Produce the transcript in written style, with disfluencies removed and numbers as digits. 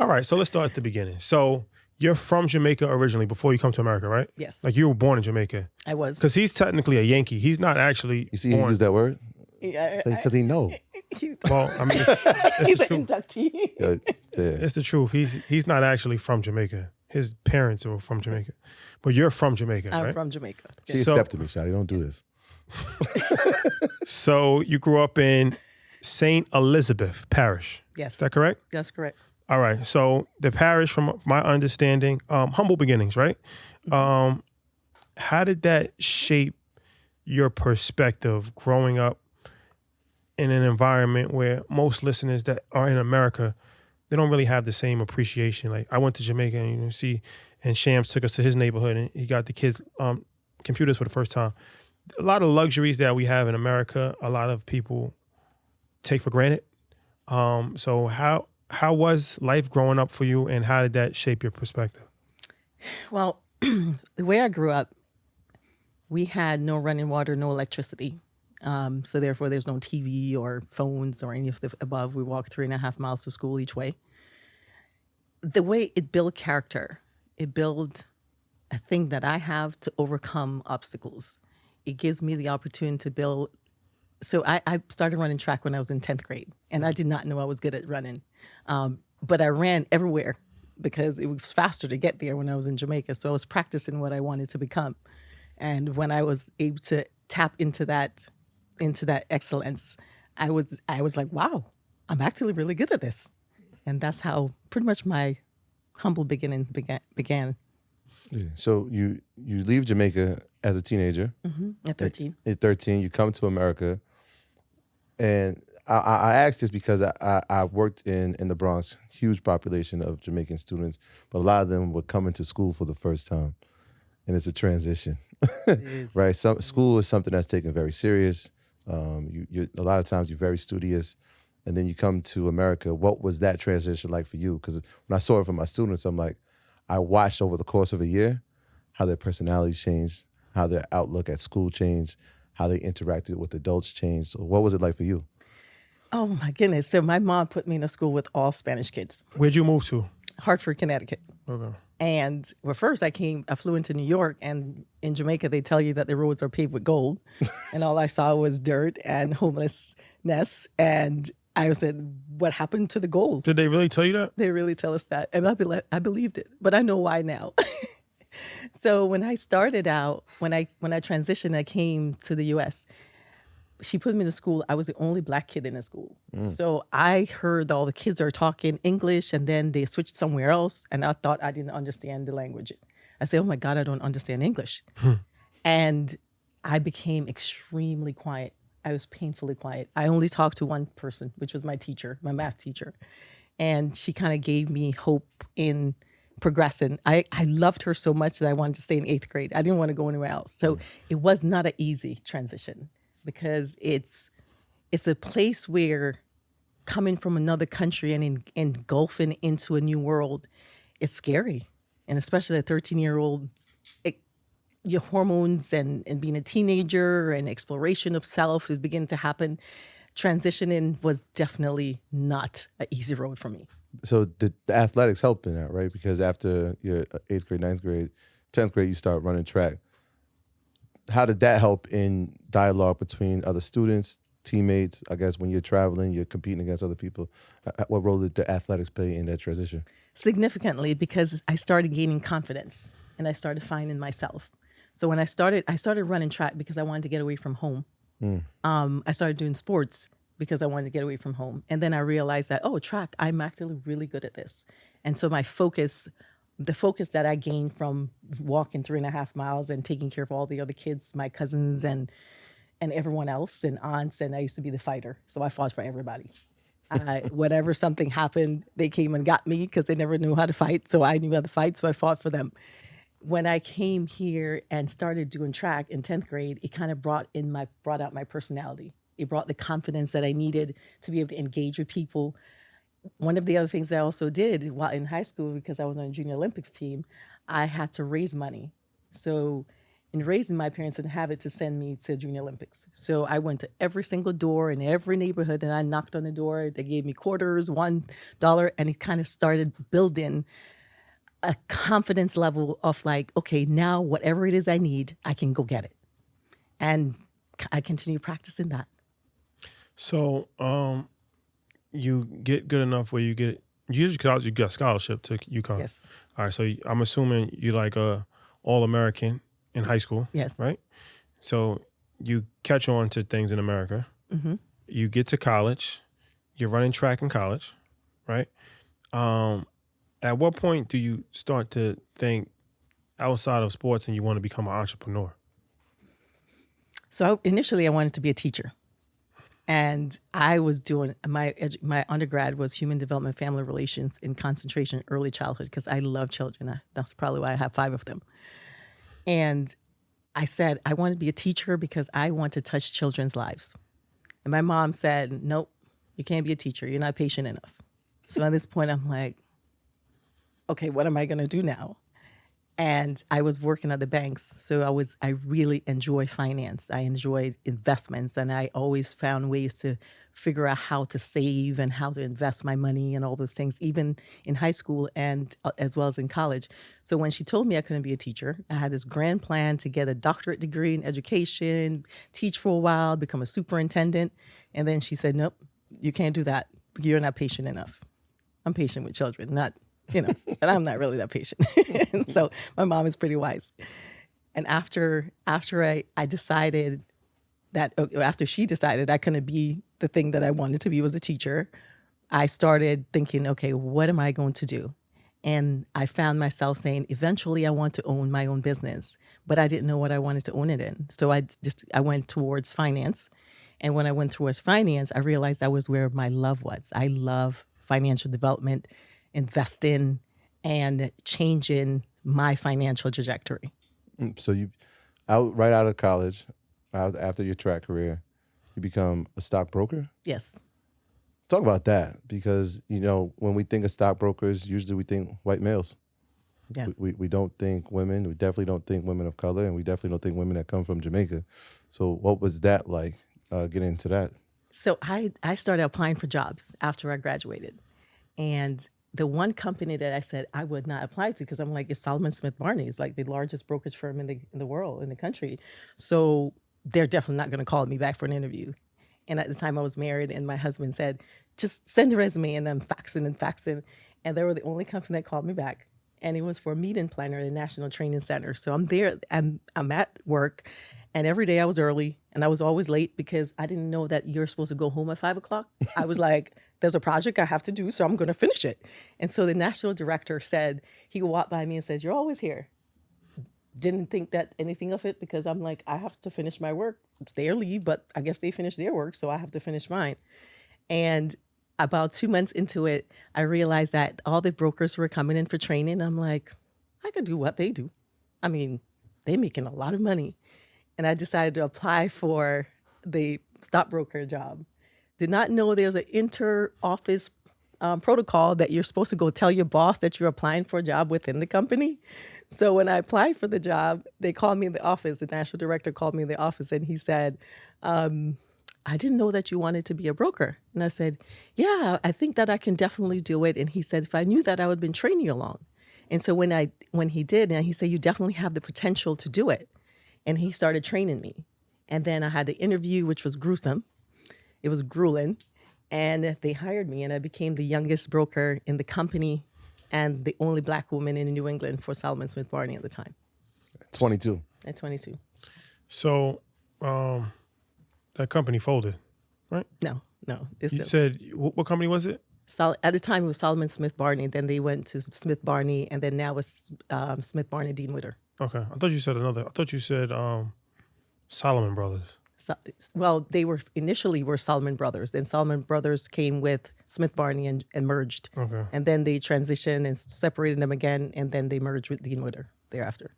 All right, so let's start at the beginning. So you're from Jamaica originally before you come to America, right? Yes, Like you were born in Jamaica. I was. Because he's technically a Yankee. He's not actually You see, he born. used that word Yeah, because he know. Well, I mean, it's he's the an truth. inductee. Yeah, yeah. It's the truth. He's not actually from Jamaica. His parents are from Jamaica. But you're from Jamaica, I'm right? from Jamaica. She So- accepted me, Shotty. Don't do this. So you grew up in St. Elizabeth Parish. Yes, Is that correct? that's correct. All right. So the parish, from my understanding, humble beginnings, right? How did that shape your perspective growing up in an environment where most listeners that are in America, they don't really have the same appreciation? Like I went to Jamaica and Shams took us to his neighborhood and he got the kids computers for the first time. A lot of luxuries that we have in America, a lot of people take for granted. So how was life growing up for you, and how did that shape your perspective? Well, the way I grew up, we had no running water, no electricity. So therefore, there's no TV or phones or any of the above. We walked 3.5 miles to school each way. The way it built character, it built a thing that I have to overcome obstacles. It gives me the opportunity to build. So I started running track when I was in 10th grade, and I did not know I was good at running. But I ran everywhere because it was faster to get there when I was in Jamaica. So I was practicing what I wanted to become. And when I was able to tap into that excellence, I was like, wow, I'm actually really good at this. And that's how pretty much my humble beginning began. Yeah. So you leave Jamaica as a teenager. At 13. At 13, you come to America. And I asked this because I worked in the Bronx, huge population of Jamaican students, but a lot of them were coming to school for the first time. And it's a transition, right? School is something that's taken very serious. You a lot of times you're very studious, and then you come to America. What was that transition like for you? Because when I saw it from my students, I'm like, I watched over the course of a year how their personalities changed, how their outlook at school changed, how they interacted with adults changed. So what was it like for you? Oh my goodness. So my mom put me in a school with all Spanish kids. Where'd you move to? Hartford, Connecticut. Okay. And well, first I flew into New York, and in Jamaica, they tell you that the roads are paved with gold. And all I saw was dirt and homelessness. And I said, what happened to the gold? Did they really tell you that? They really tell us that. And I believed it, but I know why now. So when I started out, when I transitioned, I came to the U.S., she put me in school. I was the only black kid in the school. So I heard all the kids are talking English, and then they switched somewhere else. And I thought I didn't understand the language. I said, oh my God, I don't understand English. And I became extremely quiet. I was painfully quiet. I only talked to one person, which was my teacher, my math teacher. And she kind of gave me hope in progressing. I loved her so much that I wanted to stay in 8th grade. I didn't want to go anywhere else. So it was not an easy transition, because it's a place where coming from another country and engulfing into a new world, it's scary. And especially a 13-year-old, your hormones and being a teenager and exploration of self is beginning to happen. Transitioning was definitely not an easy road for me. So the athletics helped in that, right? Because after your 8th grade, 9th grade, 10th grade, you start running track. How did that help in dialogue between other students, teammates? I guess when you're traveling, you're competing against other people. What role did the athletics play in that transition? Significantly, because I started gaining confidence and I started finding myself. So when I started running track because I wanted to get away from home. I started doing sports because I wanted to get away from home. And then I realized that, track, I'm actually really good at this. And so the focus that I gained from walking 3.5 miles and taking care of all the other kids, my cousins and everyone else and aunts, and I used to be the fighter. So I fought for everybody. Whenever something happened, they came and got me because they never knew how to fight. So I knew how to fight, so I fought for them. When I came here and started doing track in 10th grade, it kind of brought out my personality. It brought the confidence that I needed to be able to engage with people. One of the other things I also did while in high school, because I was on a junior Olympics team, I had to raise money. So in raising my parents didn't have it to send me to Junior Olympics. So I went to every single door in every neighborhood and I knocked on the door. They gave me quarters, $1, and it kind of started building a confidence level of like, okay, now whatever it is I need, I can go get it. And I continue practicing that. So, you get good enough where you got a scholarship to UConn. Yes. All right. So I'm assuming you like All-American in high school. Yes. Right. So you catch on to things in America. Mm-hmm. You get to college. You're running track in college, right? At what point do you start to think outside of sports and you want to become an entrepreneur? So initially I wanted to be a teacher. And I was doing, my undergrad was human development, family relations, and concentration in early childhood because I love children. That's probably why I have 5 of them. And I said, I want to be a teacher because I want to touch children's lives. And my mom said, nope, you can't be a teacher. You're not patient enough. So at this point, I'm like, okay, what am I going to do now? And I was working at the banks. So I really enjoy finance. I enjoyed investments. And I always found ways to figure out how to save and how to invest my money and all those things, even in high school and as well as in college. So when she told me I couldn't be a teacher, I had this grand plan to get a doctorate degree in education, teach for a while, become a superintendent. And then she said, nope, you can't do that. You're not patient enough. I'm patient with children, not but I'm not really that patient. And so my mom is pretty wise. And after I decided that, after she decided I couldn't be the thing that I wanted to be was a teacher, I started thinking, okay, what am I going to do? And I found myself saying, eventually I want to own my own business, but I didn't know what I wanted to own it in. So I went towards finance. And when I went towards finance, I realized that was where my love was. I love financial development, investing, and changing my financial trajectory. So you, right out of college, after your track career, you become a stockbroker? Yes. Talk about that, because, when we think of stockbrokers, usually we think white males. Yes. We don't think women. We definitely don't think women of color, and we definitely don't think women that come from Jamaica. So what was that like, getting into that? So I started applying for jobs after I graduated. And the one company that I said I would not apply to, because I'm like, it's Solomon Smith Barney. It's like the largest brokerage firm in the world, in the country. So they're definitely not going to call me back for an interview. And at the time I was married, and my husband said, just send a resume, and I'm faxing. And they were the only company that called me back. And it was for a meeting planner at the National Training Center. So I'm there, and I'm at work, and every day I was early, and I was always late because I didn't know that you're supposed to go home at 5 o'clock. I was like, there's a project I have to do, so I'm going to finish it. And so the national director said, he would walk by me and says, you're always here. Didn't think that anything of it, because I'm like, I have to finish my work. It's their leave, but I guess they finished their work, so I have to finish mine. And about 2 months into it, I realized that all the brokers were coming in for training. I'm like, I could do what they do. I mean, they're making a lot of money. And I decided to apply for the stockbroker job. Did not know there's an inter-office protocol that you're supposed to go tell your boss that you're applying for a job within the company. So when I applied for the job, they called me in the office. The national director called me in the office, and he said, I didn't know that you wanted to be a broker. And I said, yeah, I think that I can definitely do it. And he said, if I knew that, I would have been training you along. And so when he did, and he said, you definitely have the potential to do it. And he started training me. And then I had the interview, which was gruesome. It was grueling. And they hired me, and I became the youngest broker in the company and the only Black woman in New England for Solomon Smith Barney at the time. 22. At 22. So that company folded, right? No. You said, what company was it? At the time, it was Solomon Smith Barney. Then they went to Smith Barney, and then now it's Smith Barney Dean Witter. Okay. I thought you said another. I thought you said Solomon Brothers. Well, they were initially Solomon Brothers. Then Solomon Brothers came with Smith Barney and merged. Okay. And then they transitioned and separated them again, and then they merged with Dean Witter thereafter.